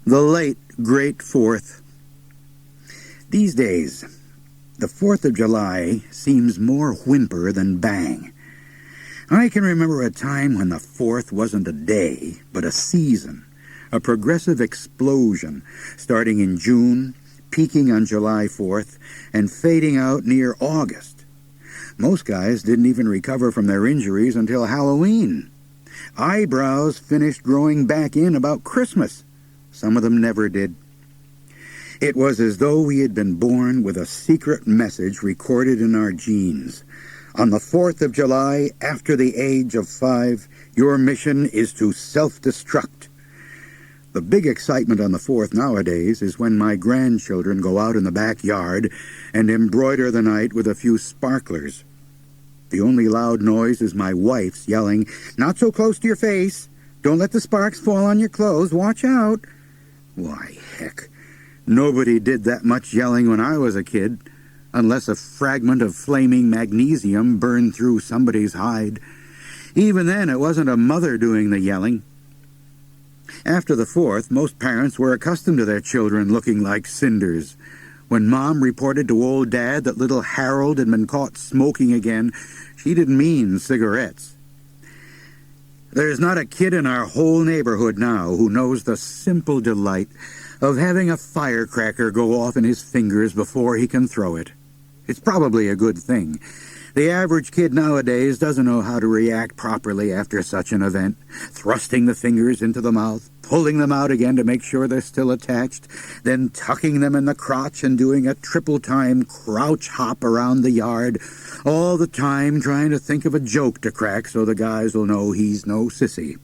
The late, great 4th. These days, the 4th of July seems more whimper than bang. I can remember a time when the 4th wasn't a day, but a season, a progressive explosion, starting in June, peaking on July 4th, and fading out near August. Most guys didn't even recover from their injuries until Halloween. Eyebrows finished growing back in about Christmas. Some of them never did. It was as though we had been born with a secret message recorded in our genes. On the 4th of July, after the age of 5, your mission is to self-destruct. The big excitement on the 4th nowadays is when my grandchildren go out in the backyard and embroider the night with a few sparklers. The only loud noise is my wife's yelling, "Not so close to your face. Don't let the sparks fall on your clothes. Watch out." Why, heck, nobody did that much yelling when I was a kid, unless a fragment of flaming magnesium burned through somebody's hide. Even then, it wasn't a mother doing the yelling. After the 4th, most parents were accustomed to their children looking like cinders. When Mom reported to old Dad that little Harold had been caught smoking again, she didn't mean cigarettes. There's not a kid in our whole neighborhood now who knows the simple delight of having a firecracker go off in his fingers before he can throw it. It's probably a good thing. The average kid nowadays doesn't know how to react properly after such an event, thrusting the fingers into the mouth, pulling them out again to make sure they're still attached, then tucking them in the crotch and doing a triple-time crouch hop around the yard, all the time trying to think of a joke to crack so the guys will know he's no sissy.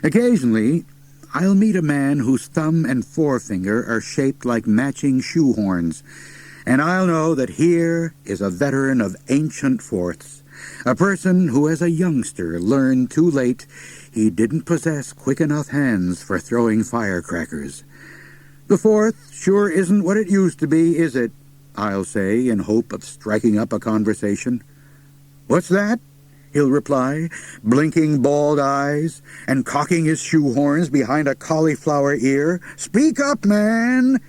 Occasionally, I'll meet a man whose thumb and forefinger are shaped like matching shoe horns, and I'll know that here is a veteran of ancient 4ths, a person who as a youngster learned too late he didn't possess quick enough hands for throwing firecrackers. The 4th sure isn't what it used to be, is it? I'll say in hope of striking up a conversation. What's that? He'll reply, blinking bald eyes and cocking his shoe horns behind a cauliflower ear. Speak up, man!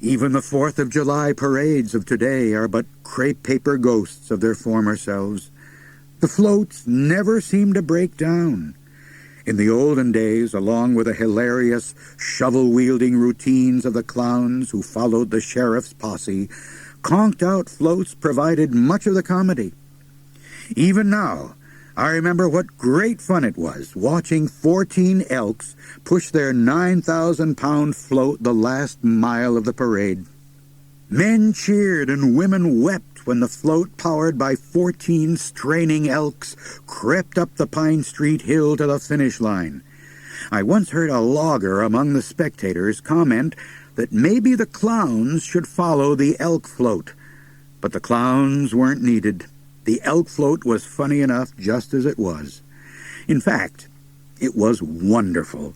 Even the 4th of July parades of today are but crepe paper ghosts of their former selves. The floats never seem to break down. In the olden days, along with the hilarious, shovel-wielding routines of the clowns who followed the sheriff's posse, conked-out floats provided much of the comedy. Even now, I remember what great fun it was watching 14 elks push their 9,000-pound float the last mile of the parade. Men cheered and women wept when the float powered by 14 straining elks crept up the Pine Street hill to the finish line. I once heard a logger among the spectators comment that maybe the clowns should follow the elk float. But the clowns weren't needed. The elk float was funny enough just as it was. In fact, it was wonderful.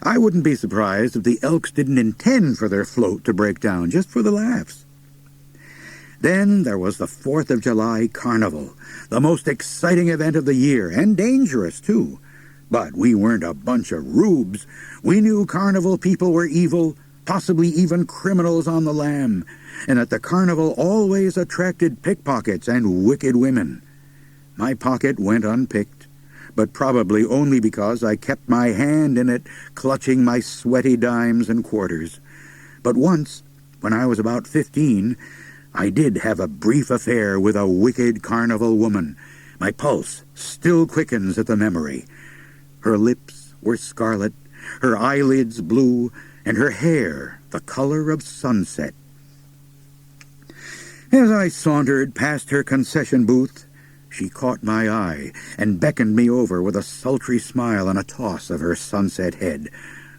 I wouldn't be surprised if the elks didn't intend for their float to break down, just for the laughs. Then there was the 4th of July Carnival, the most exciting event of the year, and dangerous, too. But we weren't a bunch of rubes. We knew carnival people were evil, possibly even criminals on the lam, and that the carnival always attracted pickpockets and wicked women. My pocket went unpicked, but probably only because I kept my hand in it, clutching my sweaty dimes and quarters. But once, when I was about 15, I did have a brief affair with a wicked carnival woman. My pulse still quickens at the memory. Her lips were scarlet, her eyelids blue, and her hair the color of sunset. As I sauntered past her concession booth, she caught my eye and beckoned me over with a sultry smile and a toss of her sunset head.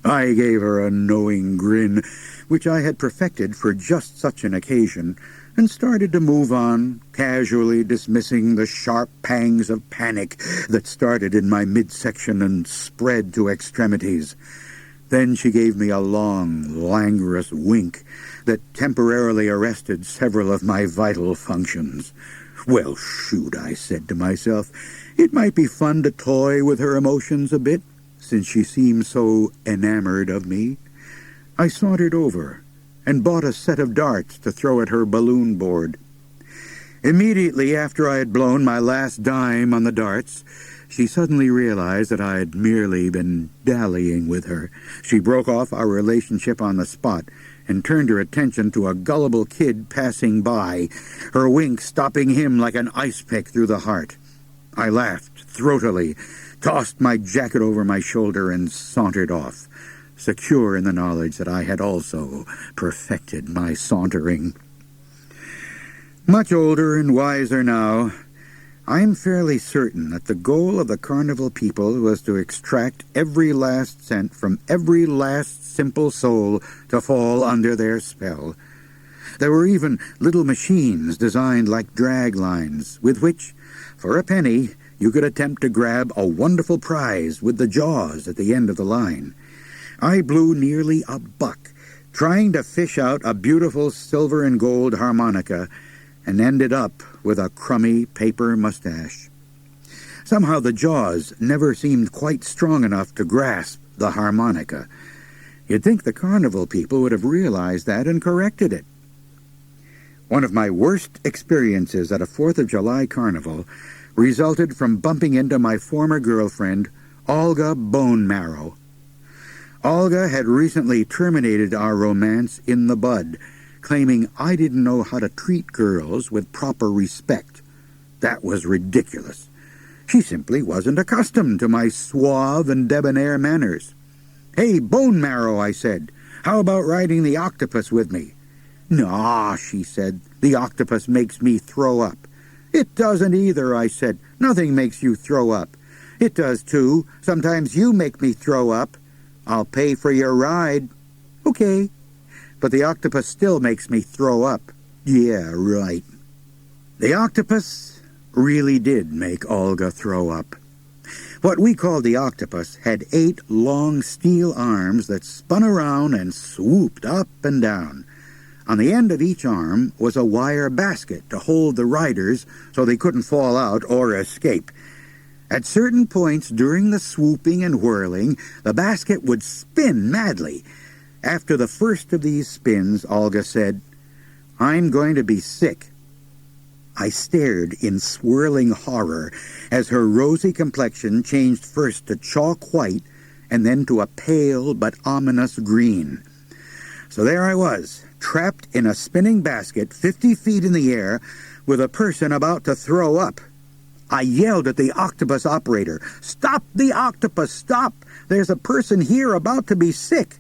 I gave her a knowing grin, which I had perfected for just such an occasion, and started to move on, casually dismissing the sharp pangs of panic that started in my midsection and spread to extremities. Then she gave me a long, languorous wink that temporarily arrested several of my vital functions. Well, shoot, I said to myself, it might be fun to toy with her emotions a bit, since she seemed so enamored of me. I sauntered over and bought a set of darts to throw at her balloon board. Immediately after I had blown my last dime on the darts, she suddenly realized that I had merely been dallying with her. She broke off our relationship on the spot and turned her attention to a gullible kid passing by, her wink stopping him like an ice pick through the heart. I laughed throatily, tossed my jacket over my shoulder, and sauntered off, secure in the knowledge that I had also perfected my sauntering. Much older and wiser now, I am fairly certain that the goal of the carnival people was to extract every last cent from every last simple soul to fall under their spell. There were even little machines designed like drag lines, with which, for a penny, you could attempt to grab a wonderful prize with the jaws at the end of the line. I blew nearly a buck, trying to fish out a beautiful silver and gold harmonica, and ended up with a crummy paper mustache. Somehow the jaws never seemed quite strong enough to grasp the harmonica. You'd think the carnival people would have realized that and corrected it. One of my worst experiences at a 4th of July carnival resulted from bumping into my former girlfriend, Olga Bone Marrow. Olga had recently terminated our romance in the bud, claiming I didn't know how to treat girls with proper respect. That was ridiculous. She simply wasn't accustomed to my suave and debonair manners. "Hey, Bone Marrow," I said, "how about riding the octopus with me?" "Nah," she said, "the octopus makes me throw up." "It doesn't either," I said. "Nothing makes you throw up." "It does too. Sometimes you make me throw up." "I'll pay for your ride." "Okay." "But the octopus still makes me throw up." "Yeah, right." The octopus really did make Olga throw up. What we called the octopus had 8 long steel arms that spun around and swooped up and down. On the end of each arm was a wire basket to hold the riders so they couldn't fall out or escape. At certain points during the swooping and whirling, the basket would spin madly. After the first of these spins, Olga said, "I'm going to be sick." I stared in swirling horror as her rosy complexion changed first to chalk white and then to a pale but ominous green. So there I was, trapped in a spinning basket 50 feet in the air with a person about to throw up. I yelled at the octopus operator, "Stop the octopus, stop! There's a person here about to be sick."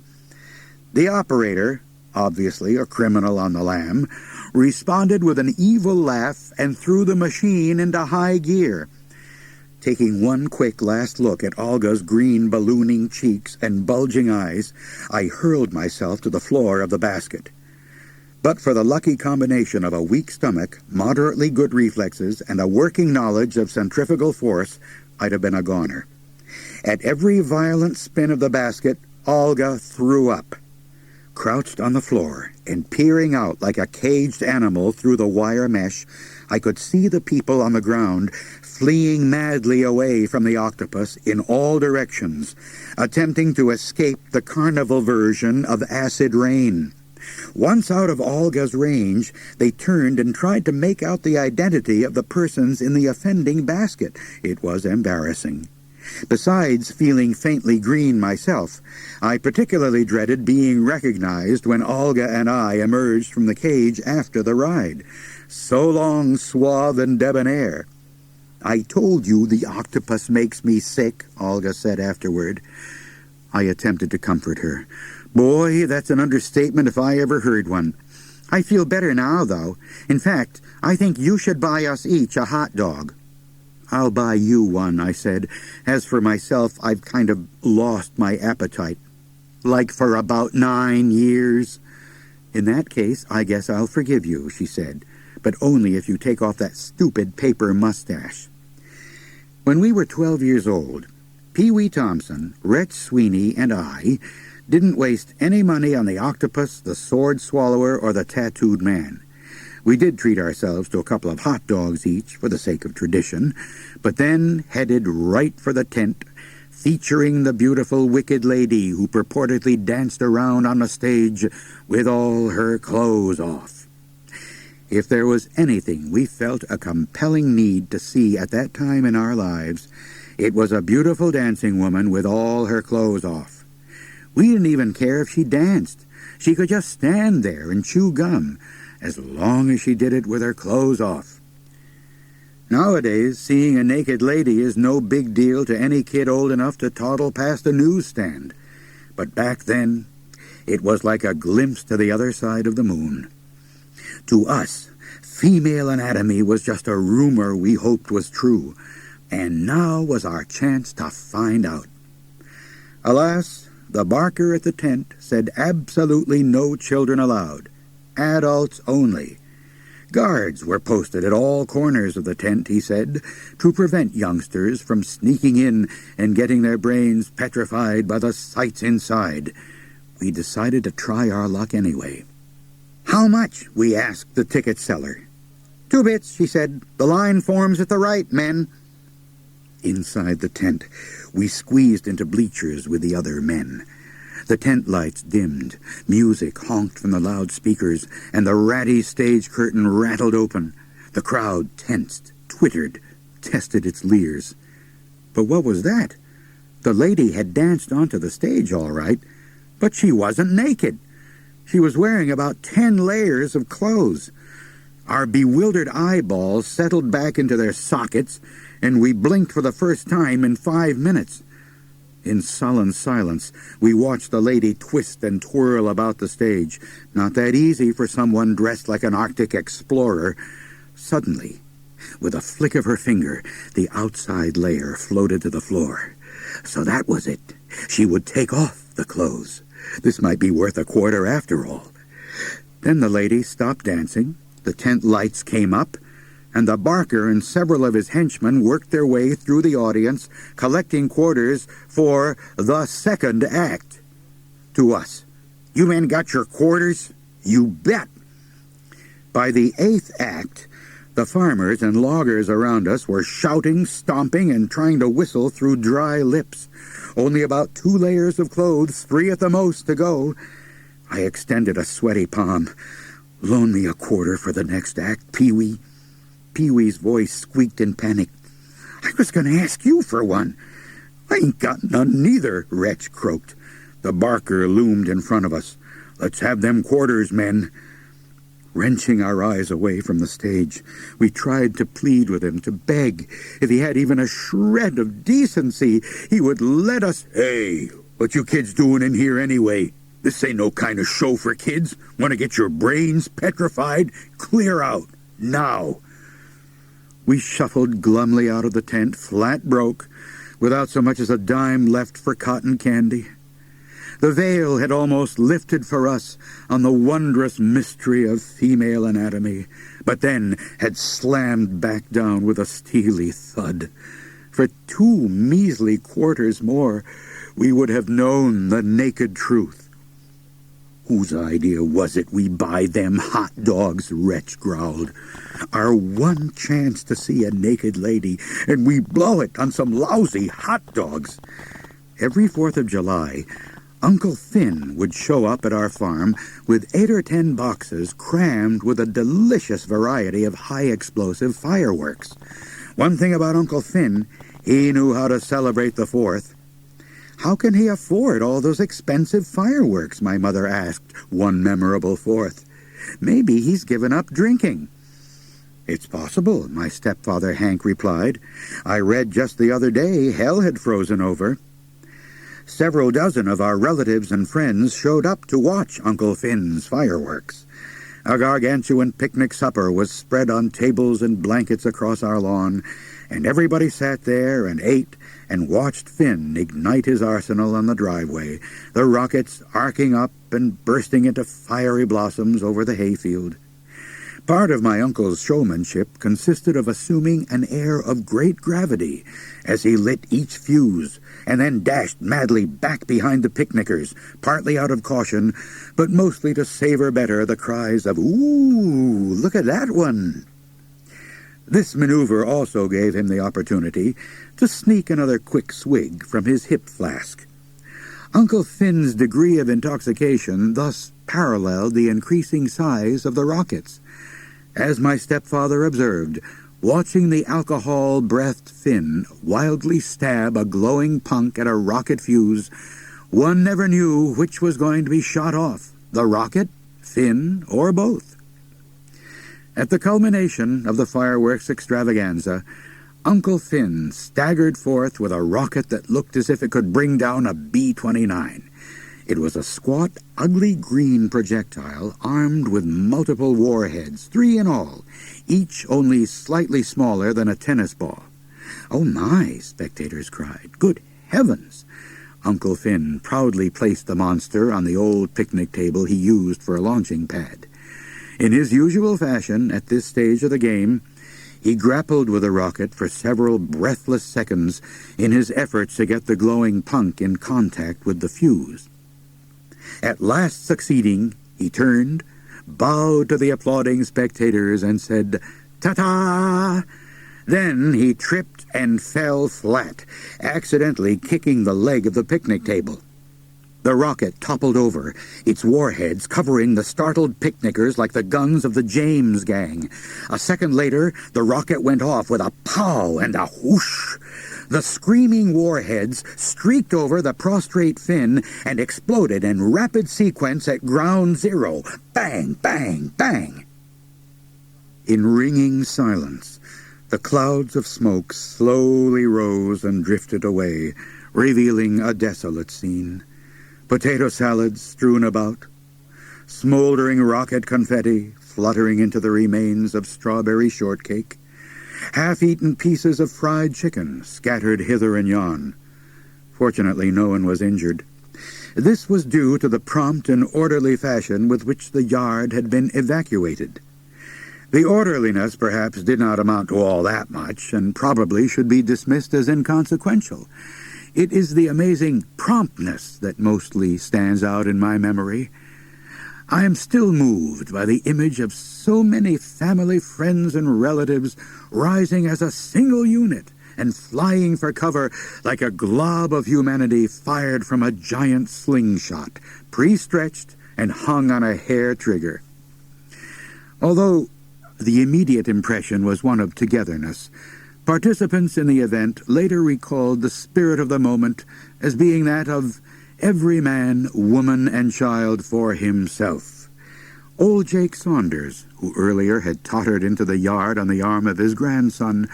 The operator, obviously a criminal on the lam, responded with an evil laugh and threw the machine into high gear. Taking one quick last look at Olga's green ballooning cheeks and bulging eyes, I hurled myself to the floor of the basket. But for the lucky combination of a weak stomach, moderately good reflexes, and a working knowledge of centrifugal force, I'd have been a goner. At every violent spin of the basket, Olga threw up. Crouched on the floor and peering out like a caged animal through the wire mesh, I could see the people on the ground fleeing madly away from the octopus in all directions, attempting to escape the carnival version of acid rain. Once out of Olga's range, they turned and tried to make out the identity of the persons in the offending basket. It was embarrassing. Besides feeling faintly green myself, I particularly dreaded being recognized when Olga and I emerged from the cage after the ride. "So long, suave and debonair." "I told you the octopus makes me sick," Olga said afterward. I attempted to comfort her. "Boy, that's an understatement if I ever heard one. I feel better now, though. In fact, I think you should buy us each a hot dog." "I'll buy you one," I said. "As for myself, I've kind of lost my appetite. Like for about 9 years." "In that case, I guess I'll forgive you," she said, "but only if you take off that stupid paper mustache." When we were 12 years old, Pee Wee Thompson, Rhett Sweeney, and I didn't waste any money on the octopus, the sword swallower, or the tattooed man. We did treat ourselves to a couple of hot dogs each for the sake of tradition, but then headed right for the tent, featuring the beautiful wicked lady who purportedly danced around on the stage with all her clothes off. If there was anything we felt a compelling need to see at that time in our lives, it was a beautiful dancing woman with all her clothes off. We didn't even care if she danced. She could just stand there and chew gum, as long as she did it with her clothes off. Nowadays, seeing a naked lady is no big deal to any kid old enough to toddle past a newsstand. But back then, it was like a glimpse to the other side of the moon. To us, female anatomy was just a rumor we hoped was true, and now was our chance to find out. Alas, the barker at the tent said absolutely no children allowed, adults only. Guards were posted at all corners of the tent, he said, to prevent youngsters from sneaking in and getting their brains petrified by the sights inside. We decided to try our luck anyway. "How much?" we asked the ticket seller. "2 bits," she said. "The line forms at the right, men." Inside the tent, we squeezed into bleachers with the other men. The tent lights dimmed, music honked from the loudspeakers, and the ratty stage curtain rattled open. The crowd tensed, twittered, tested its leers. But what was that? The lady had danced onto the stage all right, but she wasn't naked. She was wearing about 10 layers of clothes. Our bewildered eyeballs settled back into their sockets, and we blinked for the first time in 5 minutes. In sullen silence, we watched the lady twist and twirl about the stage. Not that easy for someone dressed like an Arctic explorer. Suddenly, with a flick of her finger, the outside layer floated to the floor. So that was it. She would take off the clothes. This might be worth a quarter after all. Then the lady stopped dancing, the tent lights came up, and the barker and several of his henchmen worked their way through the audience, collecting quarters for the second act. To us, "You men got your quarters?" "You bet." By the 8th act, the farmers and loggers around us were shouting, stomping, and trying to whistle through dry lips. Only about 2 layers of clothes, 3 at the most, to go. I extended a sweaty palm. "Loan me a quarter for the next act, Pee-wee." Pee-wee's voice squeaked in panic. "I was going to ask you for one." "I ain't got none neither," Wretch croaked. The barker loomed in front of us. "Let's have them quarters, men." Wrenching our eyes away from the stage, we tried to plead with him, to beg. If he had even a shred of decency, he would let us... "Hey, what you kids doing in here anyway? This ain't no kind of show for kids. Want to get your brains petrified? Clear out, now." We shuffled glumly out of the tent, flat broke, without so much as a dime left for cotton candy. The veil had almost lifted for us on the wondrous mystery of female anatomy, but then had slammed back down with a steely thud. For 2 measly quarters more, we would have known the naked truth. "Whose idea was it we buy them hot dogs?" Wretch growled. "Our one chance to see a naked lady, and we blow it on some lousy hot dogs." Every 4th of July, Uncle Finn would show up at our farm with 8 or 10 boxes crammed with a delicious variety of high-explosive fireworks. One thing about Uncle Finn, he knew how to celebrate the 4th. "How can he afford all those expensive fireworks?" my mother asked one memorable 4th. "Maybe he's given up drinking." "It's possible," my stepfather Hank replied. "I read just the other day hell had frozen over." Several dozen of our relatives and friends showed up to watch Uncle Finn's fireworks. A gargantuan picnic supper was spread on tables and blankets across our lawn, and everybody sat there and ate and watched Finn ignite his arsenal on the driveway, the rockets arcing up and bursting into fiery blossoms over the hayfield. Part of my uncle's showmanship consisted of assuming an air of great gravity as he lit each fuse and then dashed madly back behind the picnickers, partly out of caution, but mostly to savor better the cries of, "Ooh, look at that one!" This maneuver also gave him the opportunity to sneak another quick swig from his hip flask. Uncle Finn's degree of intoxication thus paralleled the increasing size of the rockets. As my stepfather observed, watching the alcohol-breathed Finn wildly stab a glowing punk at a rocket fuse, one never knew which was going to be shot off, the rocket, Finn, or both. At the culmination of the fireworks extravaganza, Uncle Finn staggered forth with a rocket that looked as if it could bring down a B-29. It was a squat, ugly green projectile armed with multiple warheads, 3 in all, each only slightly smaller than a tennis ball. "Oh my," spectators cried. "Good heavens!" Uncle Finn proudly placed the monster on the old picnic table he used for a launching pad. In his usual fashion, at this stage of the game, he grappled with the rocket for several breathless seconds in his efforts to get the glowing punk in contact with the fuse. At last succeeding, he turned, bowed to the applauding spectators, and said, "Ta-ta!" Then he tripped and fell flat, accidentally kicking the leg of the picnic table. The rocket toppled over, its warheads covering the startled picnickers like the guns of the James gang. A second later, the rocket went off with a pow and a whoosh. The screaming warheads streaked over the prostrate Finn and exploded in rapid sequence at ground zero. Bang, bang, bang! In ringing silence, the clouds of smoke slowly rose and drifted away, revealing a desolate scene. Potato salads strewn about, smoldering rocket confetti fluttering into the remains of strawberry shortcake, half-eaten pieces of fried chicken scattered hither and yon. Fortunately, no one was injured. This was due to the prompt and orderly fashion with which the yard had been evacuated. The orderliness perhaps did not amount to all that much, and probably should be dismissed as inconsequential. It is the amazing promptness that mostly stands out in my memory. I am still moved by the image of so many family, friends, and relatives rising as a single unit and flying for cover like a glob of humanity fired from a giant slingshot, pre-stretched and hung on a hair trigger. Although the immediate impression was one of togetherness, participants in the event later recalled the spirit of the moment as being that of every man, woman, and child for himself. Old Jake Saunders, who earlier had tottered into the yard on the arm of his grandson,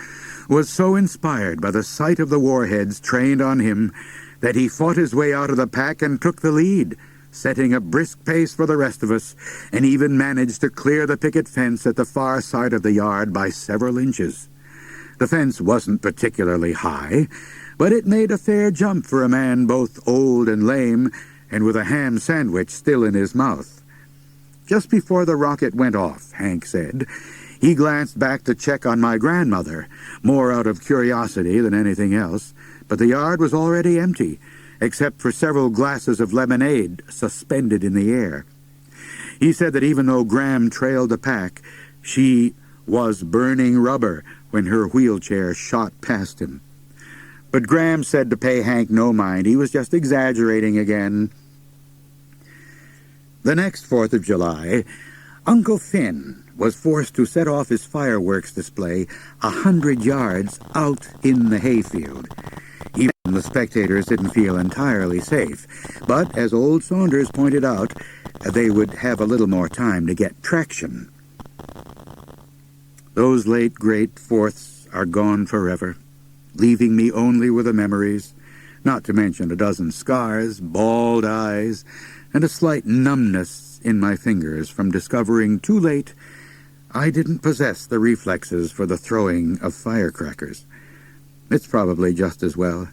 was so inspired by the sight of the warheads trained on him that he fought his way out of the pack and took the lead, setting a brisk pace for the rest of us, and even managed to clear the picket fence at the far side of the yard by several inches. The fence wasn't particularly high, but it made a fair jump for a man both old and lame, and with a ham sandwich still in his mouth. Just before the rocket went off, Hank said, he glanced back to check on my grandmother, more out of curiosity than anything else, but the yard was already empty, except for several glasses of lemonade suspended in the air. He said that even though Gram trailed the pack, she was burning rubber when her wheelchair shot past him. But Gram said to pay Hank no mind. He was just exaggerating again. The next 4th of July, Uncle Finn was forced to set off his fireworks display 100 yards out in the hayfield. Even the spectators didn't feel entirely safe, but as old Saunders pointed out, they would have a little more time to get traction. Those late great 4ths are gone forever, leaving me only with the memories, not to mention a dozen scars, bald eyes, and a slight numbness in my fingers from discovering too late I didn't possess the reflexes for the throwing of firecrackers. It's probably just as well.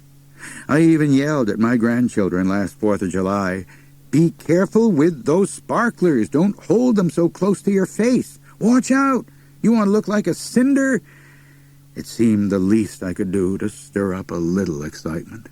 I even yelled at my grandchildren last 4th of July, "Be careful with those sparklers. Don't hold them so close to your face. Watch out. You want to look like a cinder?" It seemed the least I could do to stir up a little excitement.